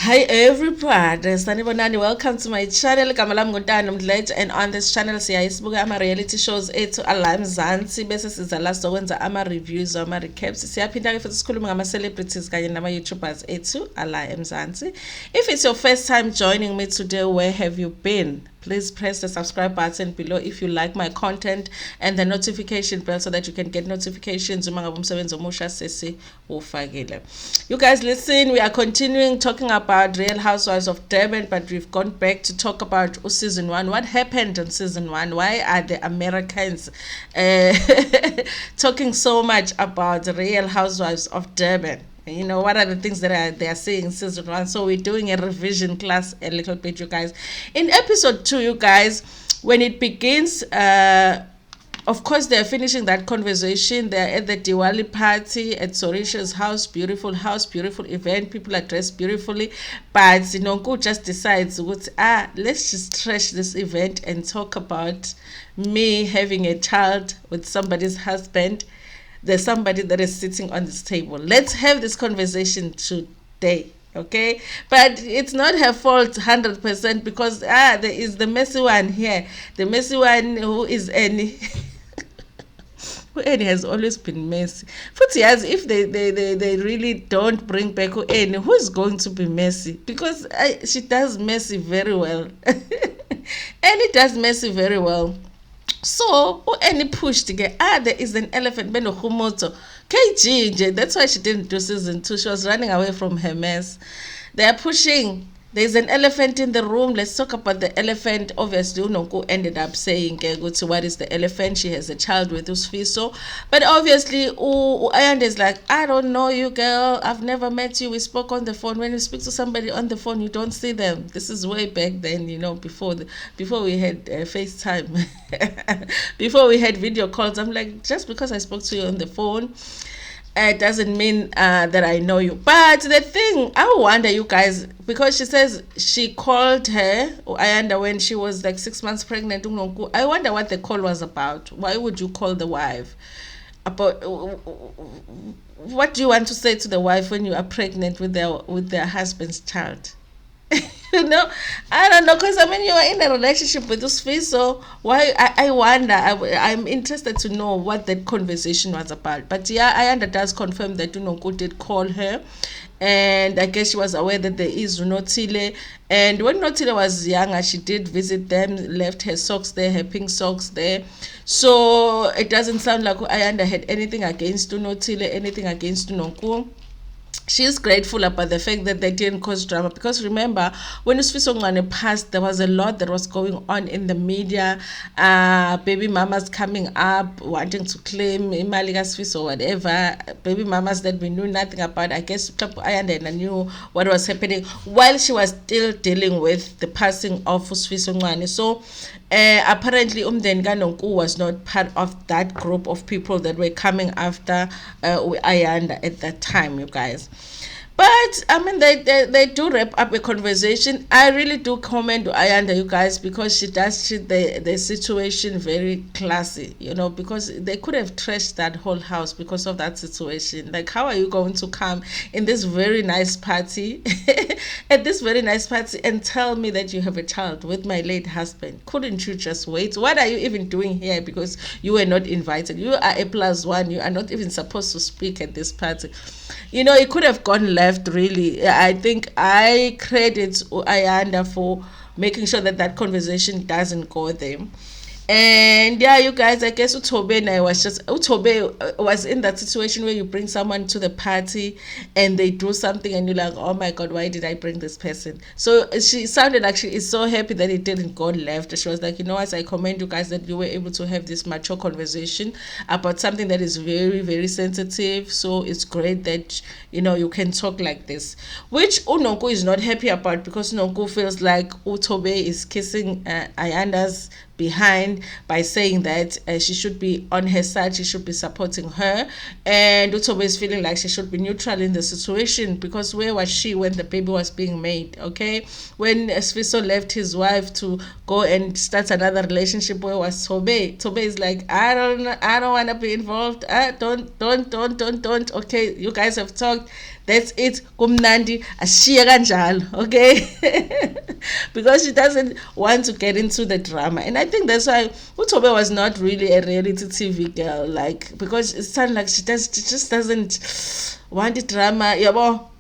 Hi everybody, sanibonani. Welcome to my channel. Igama lami nguNtando Mdletshe, and on this channel siyayisibuka ama-reality shows ethu ala eMzansi bese siza la sokwenza ama-reviews, ama-recaps. Siyaphinda-ke futhi sikhulume ngama-celebrities kanye nama-YouTubers ethu ala eMzansi. If it's your first time joining me today, where have you been? Please press the subscribe button below if you like my content and the notification bell so that you can get notifications. You guys listen, we are continuing talking about Real Housewives of Durban, but we've gone back to talk about season 1. What happened on season 1? Why are the Americans talking so much about Real Housewives of Durban? You know, what are the things that they are saying in season 1? So we're doing a revision class a little bit, you guys. In episode 2, you guys, when it begins, of course, they're finishing that conversation. They're at the Diwali party at Sorisha's house, beautiful event. People are dressed beautifully. But Nonku just decides, let's just trash this event and talk about me having a child with somebody's husband. There's somebody that is sitting on this table. Let's have this conversation today, okay? But it's not her fault 100% because there is the messy one here. The messy one who is Annie. Annie has always been messy. But yes, if they really don't bring back Annie, who's going to be messy? Because she does messy very well. Annie does messy very well. So any push to get there is an elephant beno humoto KG. That's why she didn't do season 2. She was running away from her mess. They are pushing. There's an elephant in the room. Let's talk about the elephant. Obviously, Unonku ended up saying, what is the elephant? She has a child with Usfiso. But obviously, Ayanda is like, I don't know you, girl. I've never met you. We spoke on the phone. When you speak to somebody on the phone, you don't see them. This is way back then, you know, before we had FaceTime. Before we had video calls. I'm like, just because I spoke to you on the phone, it doesn't mean that I know you. But the thing, I wonder, you guys, because she says she called her, Ayanda, when she was like 6 months pregnant. I wonder what the call was about. Why would you call the wife? About what do you want to say to the wife when you are pregnant with their husband's child? You know, I don't know, because I mean, you are in a relationship with this face, so why? I wonder. I'm interested to know what that conversation was about. But yeah, Ayanda does confirm that Unonku did call her, and I guess she was aware that there is Notile. And when Notile was younger, she did visit them, left her socks there, her pink socks there. So it doesn't sound like Ayanda had anything against Notile, anything against Unonku. She's grateful about the fact that they didn't cause drama, because remember, when Usfiso Ngwane passed, there was a lot that was going on in the media. Baby mamas coming up wanting to claim imali kaSfiso or whatever. Baby mamas that we knew nothing about. I guess Ayanda knew what was happening while she was still dealing with the passing of Usfiso Ngwane. So apparently Umden Nonku was not part of that group of people that were coming after Ayanda at that time, you guys. But I mean, they do wrap up a conversation. I really do commend Ayanda, you guys, because she does treat the situation very classy, you know, because they could have trashed that whole house because of that situation. Like, how are you going to come in this very nice party at this very nice party and tell me that you have a child with my late husband? Couldn't you just wait? What are you even doing here? Because you were not invited. You are a +1. You are not even supposed to speak at this party. You know, it could have gone left, really. I think I credit Ayanda for making sure that that conversation doesn't go there. And yeah, you guys, I guess Utobe was in that situation where you bring someone to the party and they do something and you're like, oh my god, why did I bring this person? So she sounded like she is so happy that it didn't go left. She was like, you know what, I commend you guys that you were able to have this mature conversation about something that is very, very sensitive. So it's great that, you know, you can talk like this, which Unonku is not happy about, because Unonku feels like Utobe is kissing Ayanda's behind by saying that she should be on her side, she should be supporting her, and Utobe is feeling like she should be neutral in the situation, because where was she when the baby was being made? Okay, when Sfiso left his wife to go and start another relationship, where was Tobe? Tobe is like, I don't want to be involved. Don't. Okay, you guys have talked. That's it. Kumnandi ashiya kanjalo, okay? Because she doesn't want to get into the drama. And I think that's why Utobe was not really a reality TV girl, like, because it sounds like she just doesn't want the drama. Yeah, well,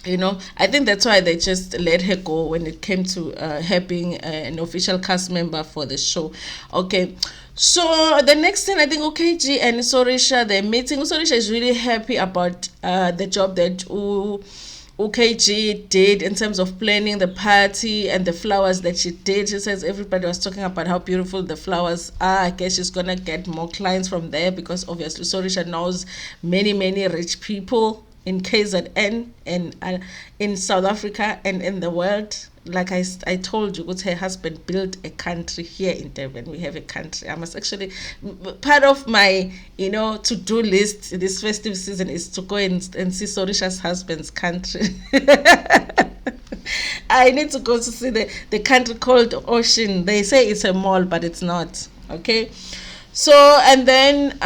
I think that's why they just let her go when it came to her being an official cast member for the show. Okay, so the next thing, I think OKG and Sorisha, they're meeting. Sorisha is really happy about the job that OKG did in terms of planning the party and the flowers that she did. She says everybody was talking about how beautiful the flowers are. I guess she's gonna get more clients from there, because obviously Sorisha knows many rich people in KZN and in South Africa and in the world. Like I told you, her husband built a country here in Durban. We have a country. I must actually, part of my, to-do list this festive season is to go and see Sorisha's husband's country. I need to go to see the country called Ocean. They say it's a mall, but it's not. Okay. So, and then,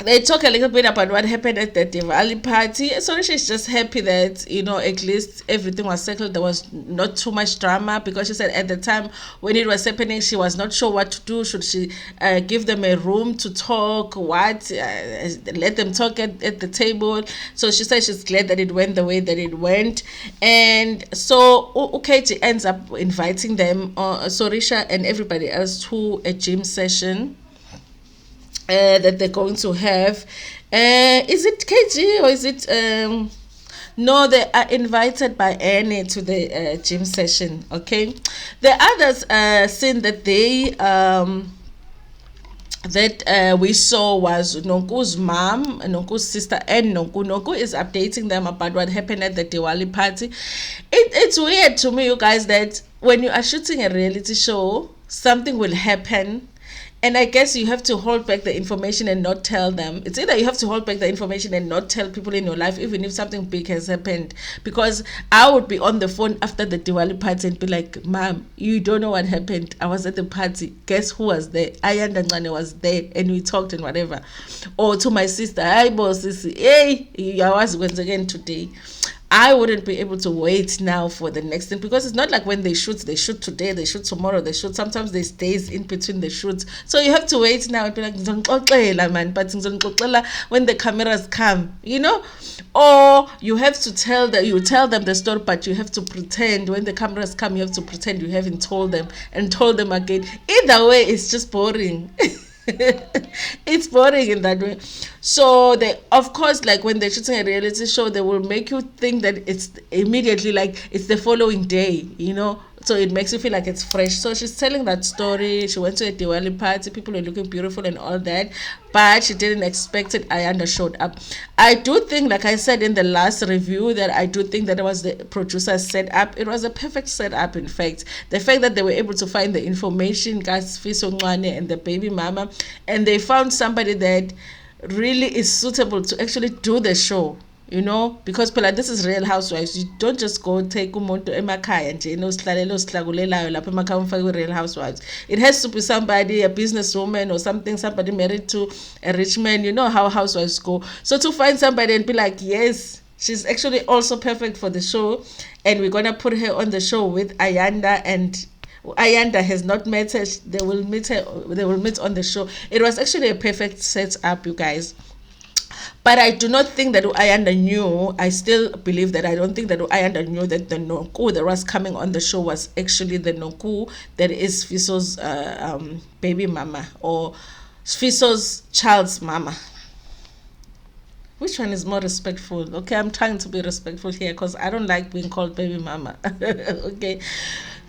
they talk a little bit about what happened at the Diwali party. So she's just happy that, at least everything was settled. There was not too much drama, because she said at the time when it was happening, she was not sure what to do. Should she give them a room to talk? Let them talk at the table? So she said she's glad that it went the way that it went. And so Ukeji ends up inviting them, Sorisha and everybody else, to a gym session that they're going to have. Is it KG or is it no, they are invited by Annie to the gym session. Okay, the others scene that they we saw was Nonku's mom, Nonku's sister, and Nonku is updating them about what happened at the Diwali party. It's weird to me, you guys, that when you are shooting a reality show, something will happen, and I guess you have to hold back the information and not tell them. It's either you have to hold back the information and not tell people in your life, even if something big has happened. Because I would be on the phone after the Diwali party and be like, Mom, you don't know what happened. I was at the party. Guess who was there? Ayanda Ngane was there, and we talked and whatever. Or to my sister, hi boss, hey, I was once again today. I wouldn't be able to wait now for the next thing, because it's not like when they shoot today, they shoot tomorrow, they shoot. Sometimes there's days in between the shoots. So you have to wait now and be like, man, but when the cameras come, or you have to tell them the story, but you have to pretend when the cameras come, you have to pretend you haven't told them and told them again. Either way, it's just boring. It's boring in that way. So they, of course, like when they're shooting a reality show, they will make you think that it's immediately like it's the following day, so it makes you feel like it's fresh. So she's telling that story. She went to a Diwali party, people were looking beautiful and all that, but she didn't expect it. Ayanda showed up. I do think, like I said in the last review, that I do think that it was the producer's setup. It was a perfect setup. In fact, the fact that they were able to find the information, guys, Fiso Ngwane and the baby mama, and they found somebody that really is suitable to actually do the show, because this is Real Housewives. You don't just go take umuntu emakhaya nje sihlagulelayo lapha emakhaya umfake Real Housewives. It has to be somebody, a businesswoman or somebody married to a rich man. You know how housewives go. So to find somebody and be like, yes, she's actually also perfect for the show, and we're gonna put her on the show with Ayanda, and Ayanda has not met her. They will meet on the show. It was actually a perfect setup, you guys. But I do not think that Ayanda knew. I still believe that I don't think that Ayanda knew that the Nonku that was coming on the show was actually the Nonku that is Fiso's baby mama, or Fiso's child's mama. Which one is more respectful? Okay, I'm trying to be respectful here because I don't like being called baby mama. Okay.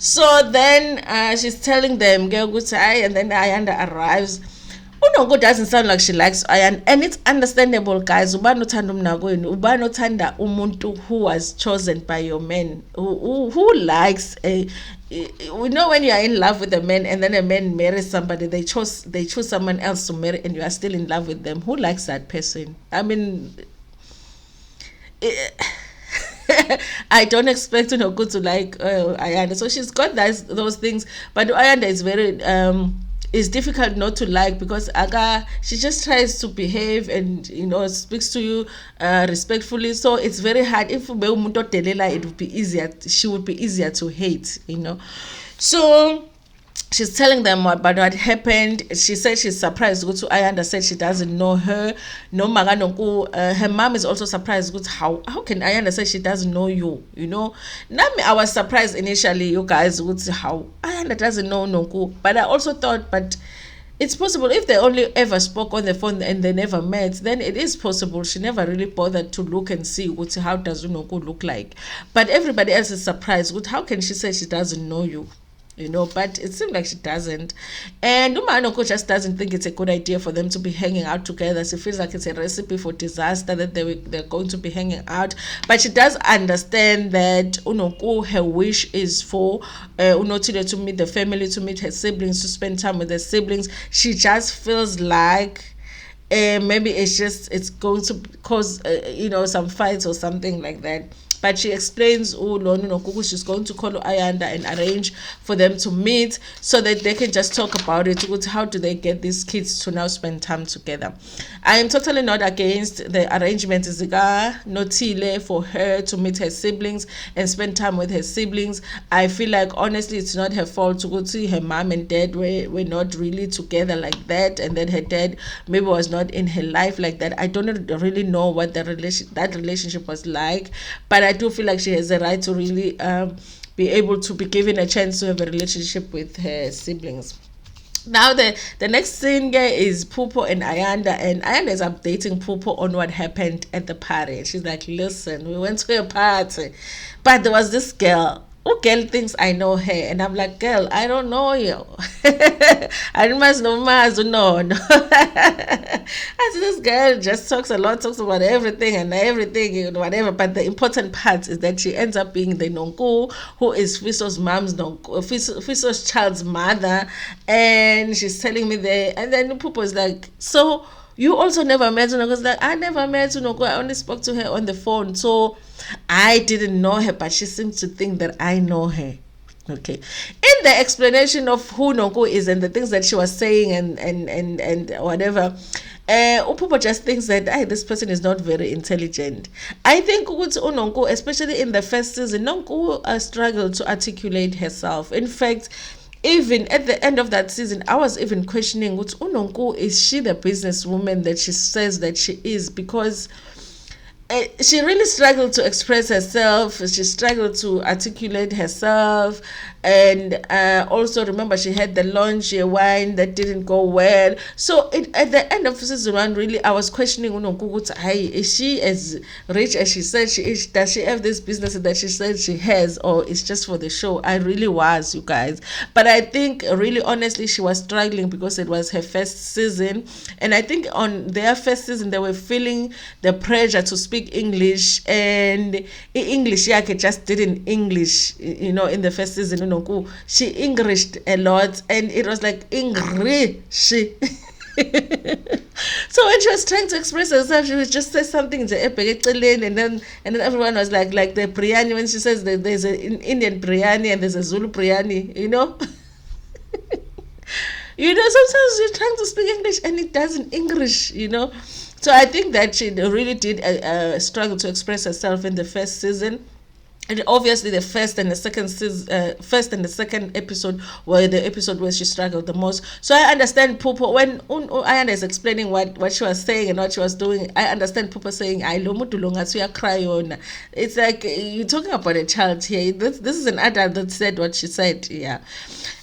So then she's telling them, and then Ayanda arrives. Unongo doesn't sound like she likes Ayanda, and it's understandable, guys. Ubano thanda umnakwenu, ubano thanda umuntu who was chosen by your man, who likes a. We know when you are in love with a man and then a man marries somebody, they choose someone else to marry, and you are still in love with them. Who likes that person? I mean, I don't expect Unongo to like Ayanda. So she's got those things, but Ayanda is very is difficult not to like, because Aga, she just tries to behave and speaks to you respectfully. So it's very hard. If ube umuntu odelela, it would be easier. She would be easier to hate. So she's telling them about what happened. She said she's surprised. Ayanda said she doesn't know her. No Maganonku. Her mom is also surprised. How can Ayanda say she doesn't know you? Nami, I was surprised initially, you guys, how Ayanda doesn't know Nonku. But I also thought, but it's possible if they only ever spoke on the phone and they never met, then it is possible she never really bothered to look and see how does Nonku look like. But everybody else is surprised. How can she say she doesn't know you? But it seemed like she doesn't. And Umanoko just doesn't think it's a good idea for them to be hanging out together. She feels like it's a recipe for disaster that they're going to be hanging out. But she does understand that Unoko, her wish is for Unotile to meet the family, to meet her siblings, to spend time with her siblings. She just feels like maybe it's going to cause some fights or something like that. But she explains, she's going to call Ayanda and arrange for them to meet so that they can just talk about it. How do they get these kids to now spend time together? I am totally not against the arrangement. Notile for her to meet her siblings and spend time with her siblings. I feel like, honestly, it's not her fault. Her mom and dad were not really together like that, and then her dad maybe was not in her life like that. I don't really know what that relationship was like, but I do feel like she has a right to really be able to be given a chance to have a relationship with her siblings. Now the next scene here is Pupo and Ayanda is updating Pupo on what happened at the party. She's like, listen, we went to a party, but there was this girl. Girl thinks I know her, and I'm like, girl, I don't know you. I must know no. I said, this girl just talks about everything and whatever. But the important part is that she ends up being the Nonku, who is Fiso's mom's Fiso's child's mother, and she's telling me there. And then Pupo is like, so you also never met Unoko? I was like, I never met Unoko. I only spoke to her on the phone. So I didn't know her, but she seems to think that I know her. Okay. In the explanation of who Nonku is and the things that she was saying and whatever, Upupo just thinks that this person is not very intelligent. I think Nonku, especially in the first season, Nonku struggled to articulate herself. In fact, even at the end of that season, I was even questioning, Unonku, is she the businesswoman that she says that she is? Because she really struggled to express herself. She struggled to articulate herself. And also, remember, she had the lunch wine that didn't go well. So at the end of season 1, really, I was questioning, is she as rich as she said she is? Does she have this business that she said she has? Or it's just for the show? I really was, you guys. But I think, really, honestly, she was struggling because it was her first season. And I think on their first season, they were feeling the pressure to speak English, and English just didn't English, in the first season. She Englished a lot, and it was like English. So when she was trying to express herself, she would just say something in the and then everyone was like the biryani, when she says that there's an Indian biryani and there's a Zulu biryani, sometimes you're trying to speak English and it doesn't English, So I think that she really did struggle to express herself in the first season. And obviously the first and the second episode were the episode where she struggled the most. So I understand Pupo, when Ayanda is explaining what she was saying and what she was doing, I understand Pupo saying, it's like you're talking about a child here. This is an adult that said what she said. Yeah.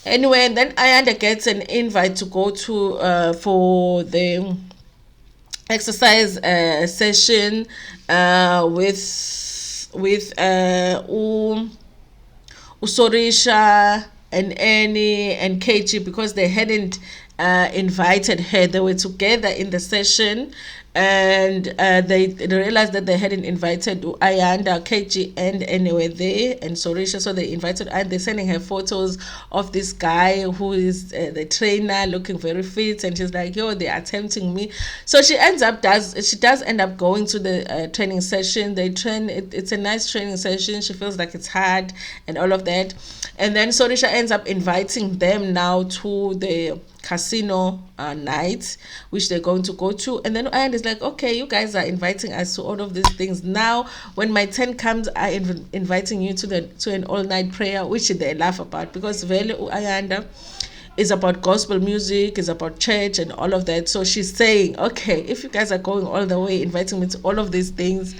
Anyway, and then Ayanda gets an invite to go to for the exercise session with Usorisha and Annie and KG, because they hadn't invited her. They were together in the session, and they realized that they hadn't invited Ayanda, KG, and Annie were there, and Sorisha. So they invited, and they're sending her photos of this guy who is the trainer, looking very fit, and she's like, yo, they are tempting me. So she does end up going to the training session. They train, it's a nice training session. She feels like it's hard and all of that. And then Sorisha ends up inviting them now to the casino night, which they're going to go to. And then Ayanda is like, okay, you guys are inviting us to all of these things. Now, when my turn comes, inviting you to an all-night prayer, which they laugh about, because Vele Ayanda is about gospel music, is about church and all of that. So she's saying, okay, if you guys are going all the way, inviting me to all of these things,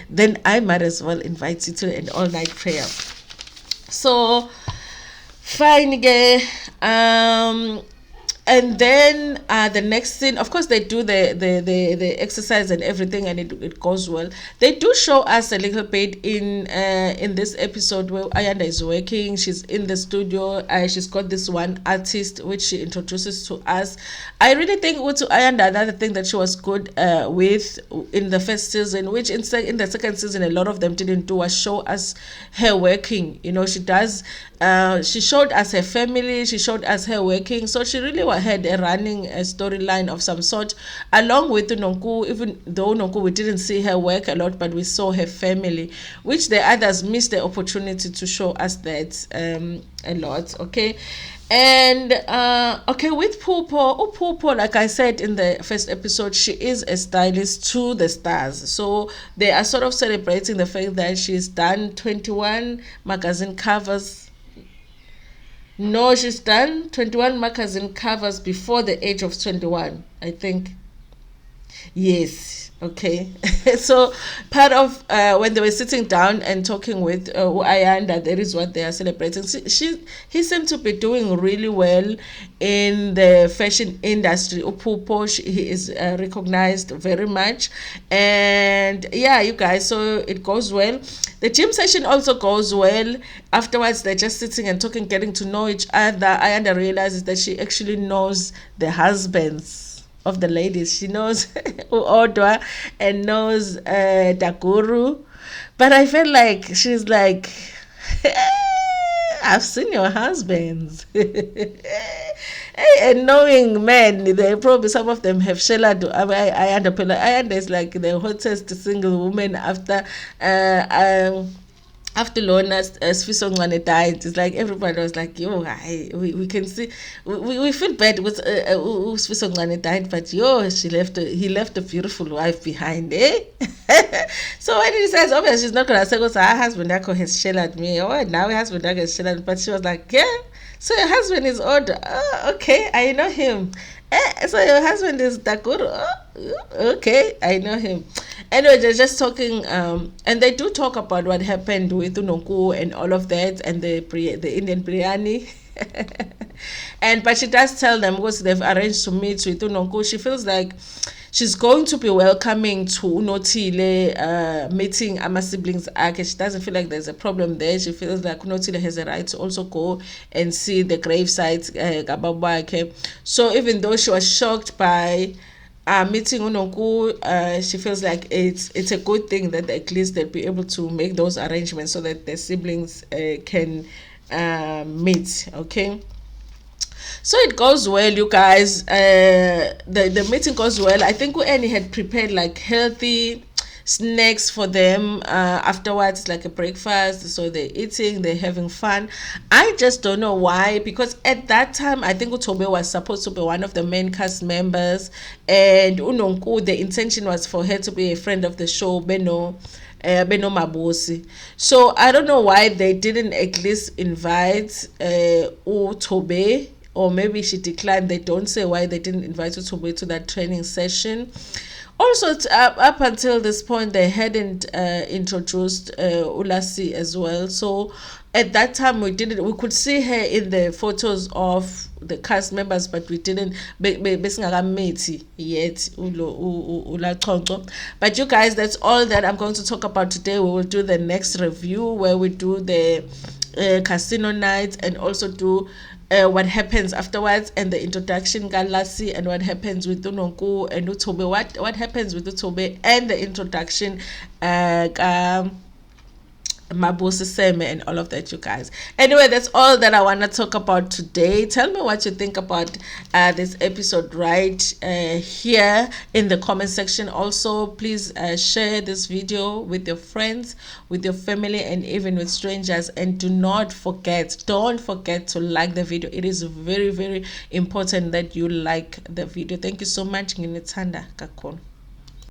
then I might as well invite you to an all-night prayer. So fine, and then the next scene, of course, they do the exercise and everything, and it goes well. They do show us a little bit in this episode where Ayanda is working. She's in the studio. She's got this one artist which she introduces to us. I really think to Ayanda, another thing that she was good with in the first season, which in the second season a lot of them didn't do, was show us her working. You know, she does. She showed us her family. She showed us her working. So she really had a running storyline of some sort, along with Nonku. Even though Nonku, we didn't see her work a lot, but we saw her family, which the others missed the opportunity to show us that a lot. Okay. And okay, with Pupo, like I said in the first episode, she is a stylist to the stars. So they are sort of celebrating the fact that she's done 21 magazine covers. No, she's done 21 magazine covers before the age of 21, I think. Yes. Okay. So part of when they were sitting down and talking with Ayanda, that is what they are celebrating. He seemed to be doing really well in the fashion industry. Upupo, he is recognized very much. And yeah, you guys, so it goes well. The gym session also goes well. Afterwards, they're just sitting and talking, getting to know each other. Ayanda realizes that she actually knows the husbands of the ladies. She knows Odwa and knows Daguru. But I felt like she's like, I've seen your husbands. And knowing men, they probably some of them have shared. Ayanda is like the hottest single woman after Lona Sfiso Ngwane died. It's like everybody was like, yo, we can see, we feel bad with Sfiso Ngwane died, but yo, he left a beautiful wife behind, eh? So when he says, obviously she's not gonna say, her husband has shared me, oh, now her husband has shared, but she was like, yeah, so your husband is old. Oh, okay, I know him. So your husband is Dakuru. Oh, okay, I know him. Anyway, they're just talking, and they do talk about what happened with Unonku and all of that, and the Indian biryani. But she does tell them, because they've arranged to meet with Unonku, she feels like she's going to be welcoming to Unotile, meeting Ama siblings. She doesn't feel like there's a problem there. She feels like Unotile has a right to also go and see the gravesites. So even though she was shocked by meeting Unonku, she feels like it's a good thing that at least they'll be able to make those arrangements so that the siblings can meet. Okay. So it goes well, you guys. The meeting goes well. I think Annie had prepared like healthy snacks for them afterwards, like a breakfast. So they're eating, they're having fun. I just don't know why, because at that time I think Utobe was supposed to be one of the main cast members, and Unonku, the intention was for her to be a friend of the show, Beno Mabosi. So I don't know why they didn't at least invite Utobe, or maybe she declined. They don't say why they didn't invite Utobe to that training session. Also, up until this point, they hadn't introduced Ulasi as well. So at that time, we could see her in the photos of the cast members, but we didn't yet. But you guys, that's all that I'm going to talk about today. We will do the next review where we do the casino night, and also do what happens afterwards, and the introduction Galasi, and what happens with Unonku and Utobe, what happens with Utobe, and the introduction Mabusi Seme and all of that, you guys. Anyway, that's all that I want to talk about today. Tell me what you think about this episode right here in the comment section. Also, please share this video with your friends, with your family, and even with strangers. And don't forget to like the video. It is very, very important that you like the video. Thank you so much. Nginithanda kakhulu.